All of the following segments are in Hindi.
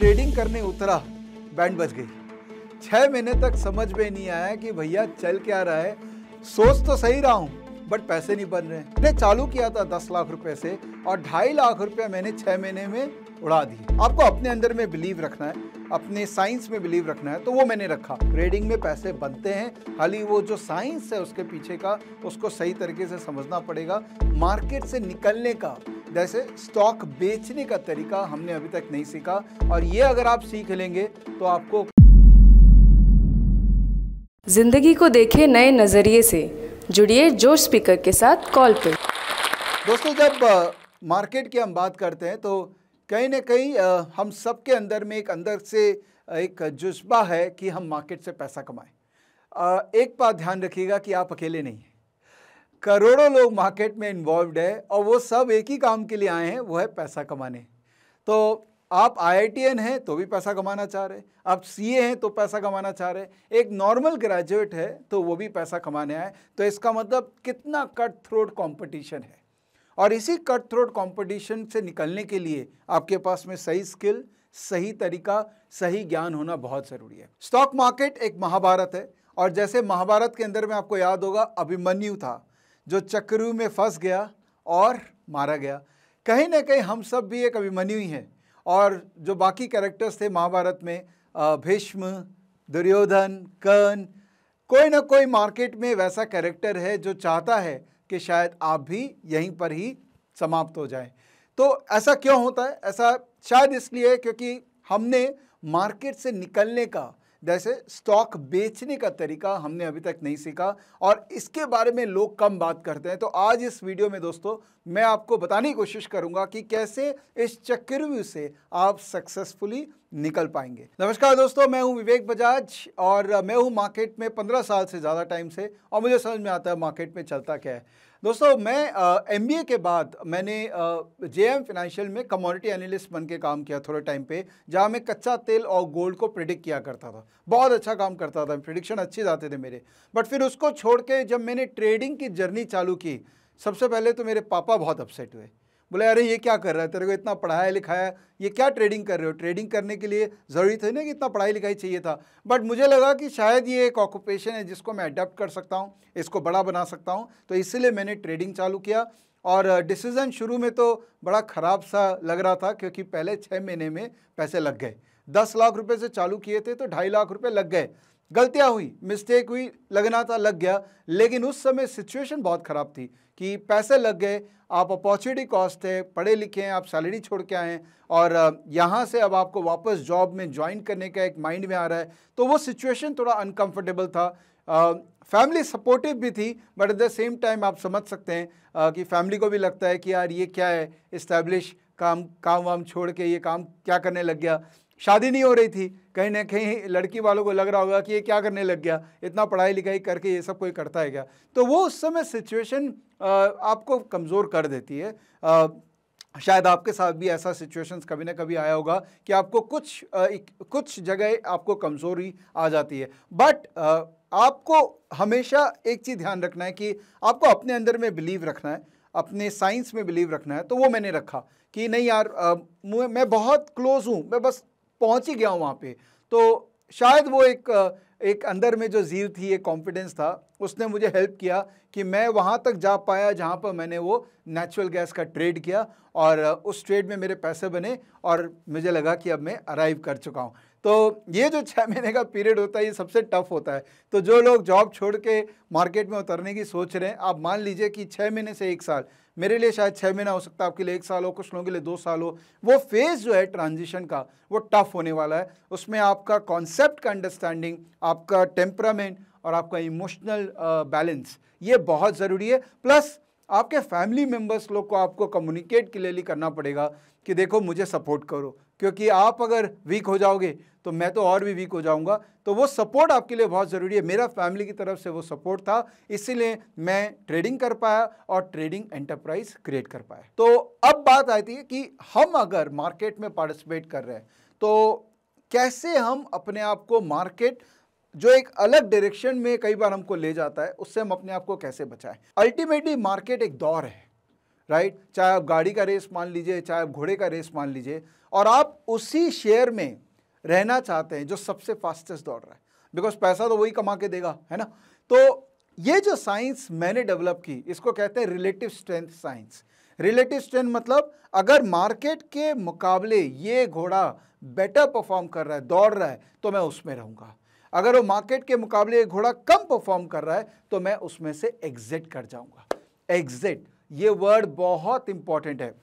ट्रेडिंग करने उतरा, बैंड बज गई। 6 महीने तक समझ में नहीं आया कि भैया चल क्या रहा है। सोच तो सही रहा हूँ बट पैसे नहीं बन रहे। मैंने चालू किया था 10 लाख रुपए से और 2.5 लाख रुपए मैंने 6 महीने में उड़ा दिए। आपको अपने अंदर में बिलीव रखना है, अपने साइंस में बिलीव रखना है, तो वो मैंने रखा। ट्रेडिंग में पैसे बनते हैं, खाली वो जो साइंस है उसके पीछे का, उसको सही तरीके से समझना पड़ेगा। मार्केट से निकलने का, जैसे स्टॉक बेचने का तरीका हमने अभी तक नहीं सीखा, और ये अगर आप सीख लेंगे तो आपको जिंदगी को देखें नए नजरिए से। जुड़िए जोश स्पीकर के साथ कॉल पे। दोस्तों, जब मार्केट की हम बात करते हैं तो कहीं ना कहीं हम सब के अंदर में एक अंदर से एक जुज्बा है कि हम मार्केट से पैसा कमाएं। एक बात ध्यान रखिएगा कि आप अकेले नहीं हैं। करोड़ों लोग मार्केट में इन्वॉल्व्ड है और वो सब एक ही काम के लिए आए हैं, वो है पैसा कमाने। तो आप IITian हैं तो भी पैसा कमाना चाह रहे हैं, आप CA हैं तो पैसा कमाना चाह रहे हैं, एक नॉर्मल ग्रेजुएट है तो वो भी पैसा कमाने आए। तो इसका मतलब कितना कट थ्रोट कंपटीशन है, और इसी कट थ्रोट कंपटीशन से निकलने के लिए आपके पास में सही स्किल, सही तरीका, सही ज्ञान होना बहुत ज़रूरी है। स्टॉक मार्केट एक महाभारत है, और जैसे महाभारत के अंदर में आपको याद होगा अभिमन्यु था जो चक्रव्यूह में फंस गया और मारा गया। कहीं ना कहीं हम सब भी एक अभिमन्यु ही हैं, और जो बाकी कैरेक्टर्स थे महाभारत में, भीष्म, दुर्योधन, कर्ण, कोई ना कोई मार्केट में वैसा कैरेक्टर है जो चाहता है कि शायद आप भी यहीं पर ही समाप्त हो जाएं। तो ऐसा क्यों होता है? ऐसा शायद इसलिए क्योंकि हमने मार्केट से निकलने का, जैसे स्टॉक बेचने का तरीका हमने अभी तक नहीं सीखा, और इसके बारे में लोग कम बात करते हैं। तो आज इस वीडियो में दोस्तों मैं आपको बताने की कोशिश करूंगा कि कैसे इस चक्रव्यूह से आप सक्सेसफुली निकल पाएंगे। नमस्कार दोस्तों, मैं हूं विवेक बजाज और मैं हूं मार्केट में 15 साल से ज़्यादा टाइम से, और मुझे समझ में आता है मार्केट में चलता क्या है। दोस्तों, मैं MBA के बाद मैंने JM फाइनेंशियल में कमोडिटी एनालिस्ट बन के काम किया थोड़े टाइम पे, जहाँ मैं कच्चा तेल और गोल्ड को प्रिडिक्ट किया करता था। बहुत अच्छा काम करता था, प्रिडिक्शन अच्छे जाते थे मेरे। बट फिर उसको छोड़ के जब मैंने ट्रेडिंग की जर्नी चालू की, सबसे पहले तो मेरे पापा बहुत अपसेट हुए। बोले, अरे ये क्या कर रहा है, तेरे को इतना पढ़ाया लिखाया, ये क्या ट्रेडिंग कर रहे हो? ट्रेडिंग करने के लिए ज़रूरी था ना कि इतना पढ़ाई लिखाई चाहिए था। बट मुझे लगा कि शायद ये एक ऑक्यूपेशन है जिसको मैं अडेप्ट कर सकता हूँ, इसको बड़ा बना सकता हूँ, तो इसीलिए मैंने ट्रेडिंग चालू किया। और डिसीज़न शुरू में तो बड़ा ख़राब सा लग रहा था, क्योंकि पहले 6 महीने में पैसे लग गए। 10 लाख रुपए से चालू किए थे तो 2.5 लाख रुपए लग गए। गलतियाँ हुई, मिस्टेक हुई, लगना था लग गया, लेकिन उस समय सिचुएशन बहुत ख़राब थी कि पैसे लग गए, आप अपॉर्चुनिटी कॉस्ट है, पढ़े लिखे हैं, आप सैलरी छोड़ के आए हैं, और यहाँ से अब आपको वापस जॉब में ज्वाइन करने का एक माइंड में आ रहा है। तो वो सिचुएशन थोड़ा अनकंफर्टेबल था। फैमिली सपोर्टिव भी थी, but at the same time आप समझ सकते हैं कि फैमिली को भी लगता है कि यार ये क्या है, इस्टेब्लिश काम वाम छोड़ के ये काम क्या करने लग गया। शादी नहीं हो रही थी, कहीं ना कहीं लड़की वालों को लग रहा होगा कि ये क्या करने लग गया, इतना पढ़ाई लिखाई करके ये सब कोई करता है क्या। तो वो उस समय सिचुएशन आपको कमज़ोर कर देती है। शायद आपके साथ भी ऐसा सिचुएशंस कभी ना कभी आया होगा कि आपको कुछ जगह आपको कमज़ोरी आ जाती है। बट आपको हमेशा एक चीज़ ध्यान रखना है कि आपको अपने अंदर में बिलीव रखना है, अपने साइंस में बिलीव रखना है। तो वो मैंने रखा कि नहीं यार, मैं बहुत क्लोज हूँ, मैं बस पहुँच ही गया हूँ वहाँ पे। तो शायद वो एक अंदर में जो ज़ील थी, एक कॉन्फिडेंस था, उसने मुझे हेल्प किया कि मैं वहाँ तक जा पाया जहाँ पर मैंने वो नेचुरल गैस का ट्रेड किया, और उस ट्रेड में मेरे पैसे बने और मुझे लगा कि अब मैं अराइव कर चुका हूँ। तो ये जो 6 महीने का पीरियड होता है, ये सबसे टफ होता है। तो जो लोग जॉब छोड़ के मार्केट में उतरने की सोच रहे हैं, आप मान लीजिए कि 6 महीने से 1 साल, मेरे लिए शायद 6 महीना हो सकता है, आपके लिए 1 साल हो, कुछ लोगों के लिए 2 साल हो, वो फेज़ जो है ट्रांजिशन का, वो टफ होने वाला है। उसमें आपका कॉन्सेप्ट का अंडरस्टैंडिंग, आपका टेम्परामेंट और आपका इमोशनल बैलेंस, ये बहुत ज़रूरी है। प्लस आपके फैमिली मेम्बर्स लोग को आपको कम्युनिकेट क्लियरली करना पड़ेगा कि देखो मुझे सपोर्ट करो, क्योंकि आप अगर वीक हो जाओगे तो मैं तो और भी वीक हो जाऊंगा। तो वो सपोर्ट आपके लिए बहुत ज़रूरी है। मेरा फैमिली की तरफ से वो सपोर्ट था, इसीलिए मैं ट्रेडिंग कर पाया और ट्रेडिंग एंटरप्राइज क्रिएट कर पाया। तो अब बात आती है कि हम अगर मार्केट में पार्टिसिपेट कर रहे हैं तो कैसे हम अपने आप को, मार्केट जो एक अलग डायरेक्शन में कई बार हमको ले जाता है, उससे हम अपने आप को कैसे बचाएं। अल्टीमेटली मार्केट एक दौर है, राइट। चाहे आप गाड़ी का रेस मान लीजिए, चाहे आप घोड़े का रेस मान लीजिए, और आप उसी शेयर में रहना चाहते हैं जो सबसे फास्टेस्ट दौड़ रहा है, बिकॉज पैसा तो वही कमा के देगा, है ना। तो ये जो साइंस मैंने डेवलप की, इसको कहते हैं relative strength science. Relative strength मतलब अगर मार्केट के मुकाबले ये घोड़ा बेटर परफॉर्म कर रहा है, दौड़ रहा है, तो मैं उसमें रहूँगा। अगर वो मार्केट के मुकाबले ये घोड़ा कम परफॉर्म कर रहा है तो मैं उसमें से एग्जिट कर जाऊँगा। एग्जिट, ये वर्ड बहुत इंपॉर्टेंट है।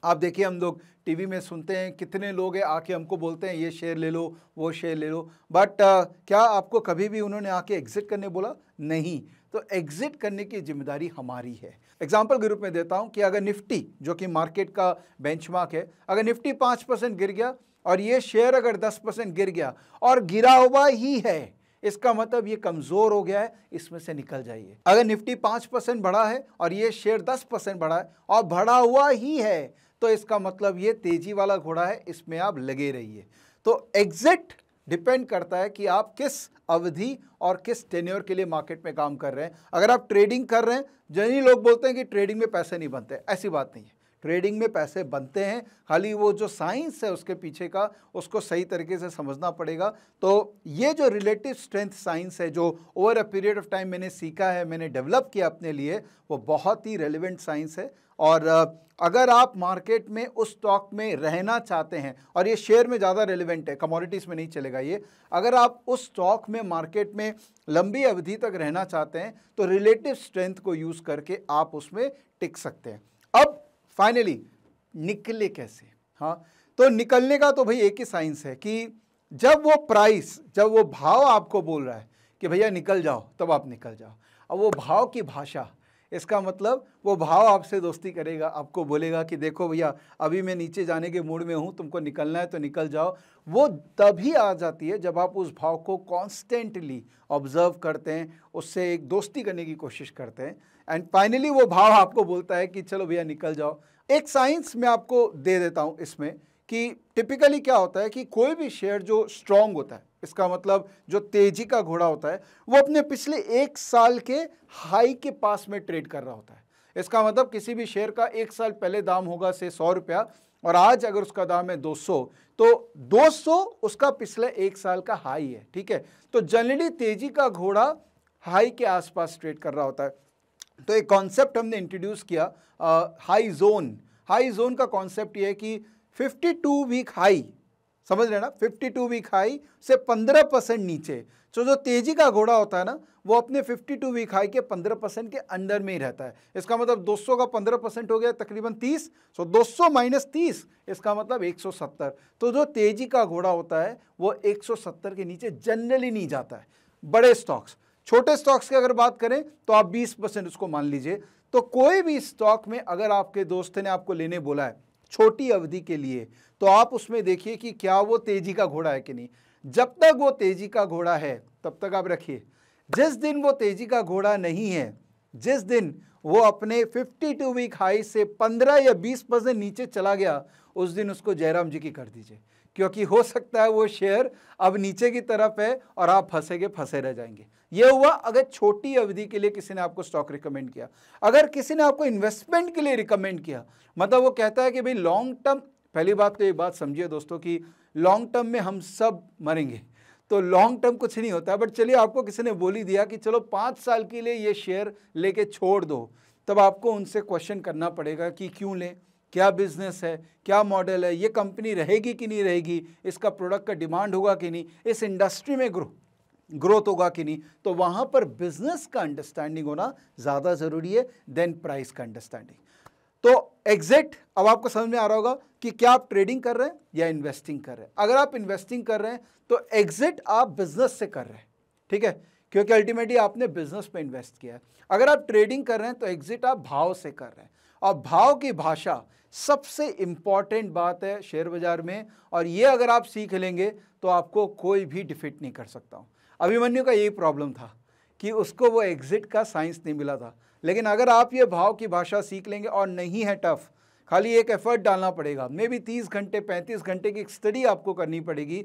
आप देखिए, हम लोग टीवी में सुनते हैं, कितने लोग हैं आके हमको बोलते हैं ये शेयर ले लो, वो शेयर ले लो, बट क्या आपको कभी भी उन्होंने आके एग्जिट करने बोला? नहीं। तो एग्जिट करने की जिम्मेदारी हमारी है। एग्जाम्पल के रूप में देता हूं कि अगर निफ्टी, जो कि मार्केट का बेंचमार्क है, अगर निफ्टी 5% गिर गया और ये शेयर अगर 10% गिर गया और गिरा हुआ ही है, इसका मतलब ये कमजोर हो गया है, इसमें से निकल जाइए। अगर निफ्टी 5% बढ़ा है और ये शेयर 10% बढ़ा है और बढ़ा हुआ ही है, तो इसका मतलब ये तेजी वाला घोड़ा है, इसमें आप लगे रहिए। तो एग्जिट डिपेंड करता है कि आप किस अवधि और किस टेन्योर के लिए मार्केट में काम कर रहे हैं। अगर आप ट्रेडिंग कर रहे हैं, जिन्हीं लोग बोलते हैं कि ट्रेडिंग में पैसे नहीं बनते, ऐसी बात नहीं है। ट्रेडिंग में पैसे बनते हैं, खाली वो जो साइंस है उसके पीछे का, उसको सही तरीके से समझना पड़ेगा। तो ये जो रिलेटिव स्ट्रेंथ साइंस है, जो over a period of time मैंने सीखा है, मैंने डेवलप किया अपने लिए, वो बहुत ही रेलिवेंट साइंस है। और अगर आप मार्केट में उस स्टॉक में रहना चाहते हैं, और ये शेयर में ज़्यादा रेलिवेंट है, कमोडिटीज़ में नहीं चलेगा ये, अगर आप उस स्टॉक में मार्केट में लंबी अवधि तक रहना चाहते हैं तो रिलेटिव स्ट्रेंथ को यूज़ करके आप उसमें टिक सकते हैं। अब फाइनली निकले कैसे? हाँ, तो निकलने का तो भाई एक ही साइंस है कि जब वो प्राइस, जब वो भाव आपको बोल रहा है कि भैया निकल जाओ, तब आप निकल जाओ। अब वो भाव की भाषा, इसका मतलब वो भाव आपसे दोस्ती करेगा, आपको बोलेगा कि देखो भैया अभी मैं नीचे जाने के मूड में हूँ, तुमको निकलना है तो निकल जाओ। वो तभी आ जाती है जब आप उस भाव को कॉन्स्टेंटली ऑब्जर्व करते हैं, उससे एक दोस्ती करने की कोशिश करते हैं, एंड फाइनली वो भाव आपको बोलता है कि चलो भैया निकल जाओ। एक साइंस मैं आपको दे देता हूँ इसमें कि टिपिकली क्या होता है कि कोई भी शेयर जो स्ट्रांग होता है, इसका मतलब जो तेजी का घोड़ा होता है, वो अपने पिछले 1 साल के हाई के पास में ट्रेड कर रहा होता है। इसका मतलब किसी भी शेयर का 1 साल पहले दाम होगा से 100 रुपया, और आज अगर उसका दाम है 200, तो 200 उसका पिछले 1 साल का हाई है, ठीक है। तो जनरली तेजी का घोड़ा हाई के आसपास ट्रेड कर रहा होता है। तो एक कॉन्सेप्ट हमने इंट्रोड्यूस किया, हाई जोन। हाई जोन का कॉन्सेप्ट ये है कि 52 वीक हाई, समझ रहे ना, 52 वीक हाई से 15% नीचे, तो जो तेजी का घोड़ा होता है ना, वो अपने 52 वीक हाई के 15% के अंडर में ही रहता है। इसका मतलब 200 का 15% हो गया तकरीबन 30, सो 200 माइनस 30, इसका मतलब 170। तो जो तेजी का घोड़ा होता है वो 170 के नीचे जनरली नहीं जाता है। बड़े स्टॉक्स, छोटे स्टॉक्स की अगर बात करें तो आप 20% उसको मान लीजिए। तो कोई भी स्टॉक में अगर आपके दोस्त ने आपको लेने बोला है छोटी अवधि के लिए, तो आप उसमें देखिए कि क्या वो तेजी का घोड़ा है कि नहीं। जब तक वो तेजी का घोड़ा है तब तक आप रखिए। जिस दिन वो तेजी का घोड़ा नहीं है, जिस दिन वो अपने 52 वीक हाई से 15 या 20% नीचे चला गया, उस दिन उसको जयराम जी की कर दीजिए, क्योंकि हो सकता है वो शेयर अब नीचे की तरफ है और आप फंसे रह जाएंगे। ये हुआ अगर छोटी अवधि के लिए किसी ने आपको स्टॉक रिकमेंड किया। अगर किसी ने आपको इन्वेस्टमेंट के लिए रिकमेंड किया, मतलब वो कहता है कि भाई लॉन्ग टर्म, पहली बात तो ये बात समझिए दोस्तों कि लॉन्ग टर्म में हम सब मरेंगे, तो लॉन्ग टर्म कुछ नहीं होता है। बट चलिए, आपको किसी ने बोली दिया कि चलो 5 साल के लिए ये शेयर लेके छोड़ दो, तब आपको उनसे क्वेश्चन करना पड़ेगा कि क्यों लें, क्या बिजनेस है, क्या मॉडल है, ये कंपनी रहेगी कि नहीं रहेगी, इसका प्रोडक्ट का डिमांड होगा कि नहीं, इस इंडस्ट्री में ग्रोथ होगा कि नहीं। तो वहाँ पर बिजनेस का अंडरस्टैंडिंग होना ज़्यादा ज़रूरी है देन प्राइस का अंडरस्टैंडिंग। तो एग्जिट, अब आपको समझ में आ रहा होगा कि क्या आप ट्रेडिंग कर रहे हैं या इन्वेस्टिंग कर रहे हैं। अगर आप इन्वेस्टिंग कर रहे हैं तो एग्जिट आप बिजनेस से कर रहे हैं, ठीक है, क्योंकि अल्टीमेटली आपने बिजनेस में इन्वेस्ट किया है। अगर आप ट्रेडिंग कर रहे हैं तो एग्जिट आप भाव से कर रहे हैं, और भाव की भाषा सबसे इंपॉर्टेंट बात है शेयर बाजार में, और ये अगर आप सीख लेंगे तो आपको कोई भी डिफीट नहीं कर सकता हूँ। अभिमन्यु का यही प्रॉब्लम था कि उसको वो एग्जिट का साइंस नहीं मिला था, लेकिन अगर आप ये भाव की भाषा सीख लेंगे, और नहीं है टफ, खाली एक एफर्ट डालना पड़ेगा, मे बी 30 घंटे 35 घंटे की स्टडी आपको करनी पड़ेगी।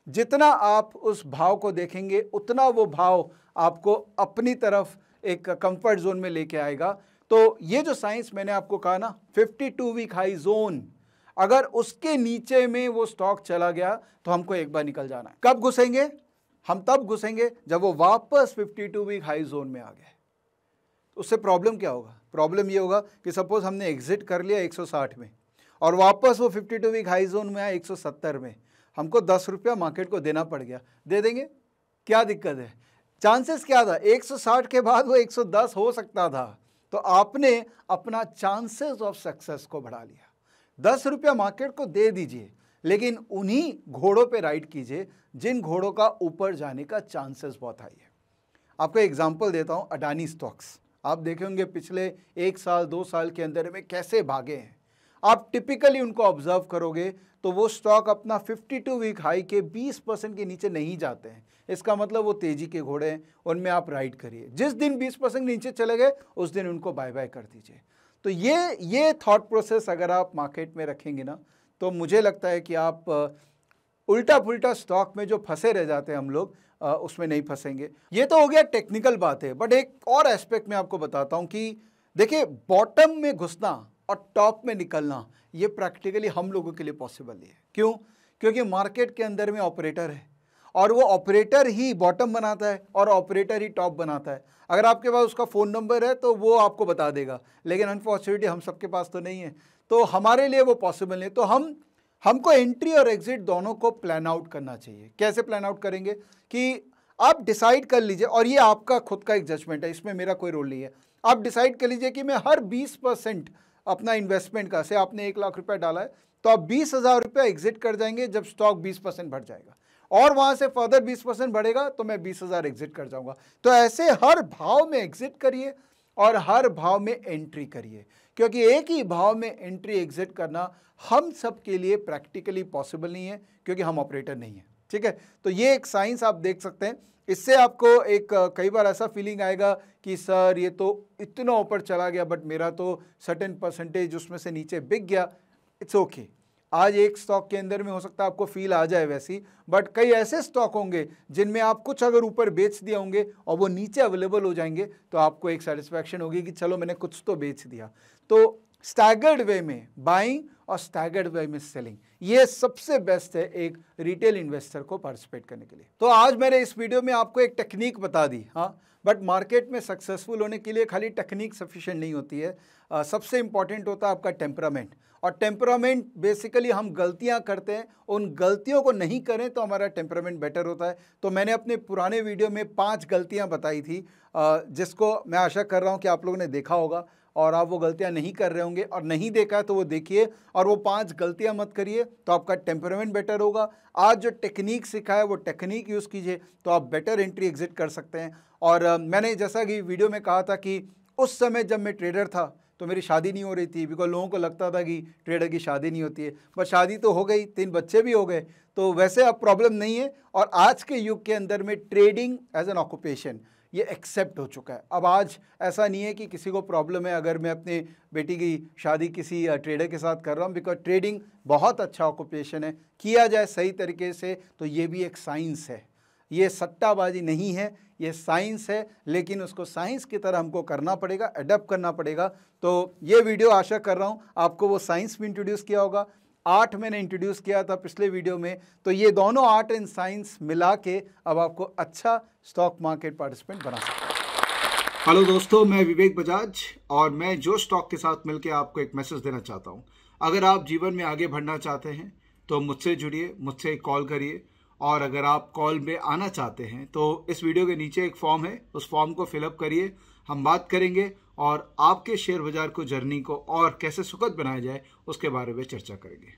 जितना आप उस भाव को देखेंगे उतना वो भाव आपको अपनी तरफ एक कंफर्ट जोन में लेके आएगा। तो ये जो साइंस मैंने आपको कहा ना 52 वीक हाई जोन, अगर उसके नीचे में वो स्टॉक चला गया तो हमको एक बार निकल जाना है। कब घुसेंगे? हम तब घुसेंगे जब वो वापस 52 वीक हाई जोन में आ गए। उससे प्रॉब्लम क्या होगा? प्रॉब्लम ये होगा कि सपोज हमने एग्जिट कर लिया 160 में और वापस वो 52 वीक हाई जोन में आया 170 में, हमको 10 रुपया मार्केट को देना पड़ गया। दे देंगे? क्या दिक्कत है? चांसेस क्या था? 160 के बाद वो 110 हो सकता था। तो आपने अपना चांसेस ऑफ सक्सेस को बढ़ा लिया। 10 रुपया मार्केट को दे दीजिए, लेकिन उन्हीं घोड़ों पे राइड कीजिए जिन घोड़ों का ऊपर जाने का चांसेस बहुत हाई है। आपको एग्जांपल देता हूं, अडानी स्टॉक्स। आप देखे होंगे पिछले 1 साल 2 साल के अंदर में कैसे भागे हैं। आप टिपिकली उनको ऑब्जर्व करोगे तो वो स्टॉक अपना 52 वीक हाई के 20% के नीचे नहीं जाते हैं। इसका मतलब वो तेजी के घोड़े हैं, उनमें आप राइड करिए। जिस दिन 20% नीचे चले गए उस दिन उनको बाय बाय कर दीजिए। तो ये थॉट प्रोसेस अगर आप मार्केट में रखेंगे ना, तो मुझे लगता है कि आप उल्टा पुल्टा स्टॉक में जो फंसे रह जाते हैं हम लोग, उसमें नहीं फंसेंगे। ये तो हो गया टेक्निकल बात है, बट एक और एस्पेक्ट मैं आपको बताता हूं कि देखिए, बॉटम में घुसना और टॉप में निकलना ये प्रैक्टिकली हम लोगों के लिए पॉसिबल नहीं है। क्यों? क्योंकि मार्केट के अंदर में ऑपरेटर है और वो ऑपरेटर ही बॉटम बनाता है और ऑपरेटर ही टॉप बनाता है। अगर आपके पास उसका फ़ोन नंबर है तो वो आपको बता देगा, लेकिन अनफॉर्चुनेटली हम सबके पास तो नहीं है, तो हमारे लिए वो पॉसिबल नहीं। तो हमको एंट्री और एग्जिट दोनों को प्लान आउट करना चाहिए। कैसे प्लान आउट करेंगे? कि आप डिसाइड कर लीजिए, और ये आपका खुद का एक जजमेंट है, इसमें मेरा कोई रोल नहीं है। आप डिसाइड कर लीजिए कि मैं हर 20% अपना इन्वेस्टमेंट का, से आपने 1 लाख रुपया डाला है तो आप 20,000 रुपया एग्जिट कर जाएंगे जब स्टॉक 20% बढ़ जाएगा, और वहां से फर्दर 20% बढ़ेगा तो मैं 20,000 एग्जिट कर जाऊंगा। तो ऐसे हर भाव में एग्जिट करिए और हर भाव में एंट्री करिए, क्योंकि एक ही भाव में एंट्री एग्जिट करना हम सब के लिए प्रैक्टिकली पॉसिबल नहीं है, क्योंकि हम ऑपरेटर नहीं है। ठीक है, तो ये एक साइंस आप देख सकते हैं। इससे आपको एक कई बार ऐसा फीलिंग आएगा कि सर ये तो इतना ऊपर चला गया, बट मेरा तो सर्टेन परसेंटेज उसमें से नीचे बिक गया। It's okay. आज एक स्टॉक के अंदर में हो सकता है आपको फील आ जाए वैसी, बट कई ऐसे स्टॉक होंगे जिनमें आप कुछ अगर ऊपर बेच दिए होंगे और वो नीचे अवेलेबल हो जाएंगे, तो आपको एक सेटिस्फैक्शन होगी कि चलो मैंने कुछ तो बेच दिया। तो स्टैगर्ड वे में बाइंग और स्टैगर्ड वे में सेलिंग, ये सबसे बेस्ट है एक रिटेल इन्वेस्टर को पार्टिसिपेट करने के लिए। तो आज मैंने इस वीडियो में आपको एक टेक्निक बता दी, हाँ, बट मार्केट में सक्सेसफुल होने के लिए खाली टेक्निक सफिशिएंट नहीं होती है। सबसे इंपॉर्टेंट होता है आपका टेम्परामेंट, और टेम्परामेंट बेसिकली हम गलतियां करते हैं, उन गलतियों को नहीं करें तो हमारा टेम्परामेंट बेटर होता है। तो मैंने अपने पुराने वीडियो में 5 गलतियां बताई थी, जिसको मैं आशा कर रहा हूं कि आप लोगों ने देखा होगा, और आप वो गलतियां नहीं कर रहे होंगे, और नहीं देखा है तो वो देखिए और वो 5 गलतियां मत करिए, तो आपका टेम्परामेंट बेटर होगा। आज जो टेक्निक सीखा है वो टेक्निक यूज़ कीजिए तो आप बेटर एंट्री एग्जिट कर सकते हैं। और मैंने जैसा कि वीडियो में कहा था कि उस समय जब मैं ट्रेडर था तो मेरी शादी नहीं हो रही थी, बिकॉज लोगों को लगता था कि ट्रेडर की शादी नहीं होती है, बट शादी तो हो गई, 3 बच्चे भी हो गए, तो वैसे अब प्रॉब्लम नहीं है। और आज के युग के अंदर में ट्रेडिंग एज एन ऑक्यूपेशन ये एक्सेप्ट हो चुका है। अब आज ऐसा नहीं है कि किसी को प्रॉब्लम है अगर मैं अपने बेटी की शादी किसी ट्रेडर के साथ कर रहा हूँ, बिकॉज ट्रेडिंग बहुत अच्छा ऑक्यूपेशन है, किया जाए सही तरीके से तो ये भी एक साइंस है। ये सट्टाबाजी नहीं है, ये साइंस है, लेकिन उसको साइंस की तरह हमको करना पड़ेगा, अडेप्ट करना पड़ेगा। तो ये वीडियो आशा कर रहा हूँ आपको वो साइंस भी इंट्रोड्यूस किया होगा। 8 मैंने इंट्रोड्यूस किया था पिछले वीडियो में, तो ये दोनों आर्ट एंड साइंस मिला के अब आपको अच्छा स्टॉक मार्केट पार्टिसिपेंट बना सकते हैं। हेलो दोस्तों, मैं विवेक बजाज और मैं जो स्टॉक के साथ मिलकर आपको एक मैसेज देना चाहता हूँ। अगर आप जीवन में आगे बढ़ना चाहते हैं तो मुझसे जुड़िए, मुझसे कॉल करिए, और अगर आप कॉल में आना चाहते हैं तो इस वीडियो के नीचे एक फॉर्म है, उस फॉर्म को फिलअप करिए। हम बात करेंगे और आपके शेयर बाजार को, जर्नी को और कैसे सुखद बनाया जाए उसके बारे में चर्चा करेंगे।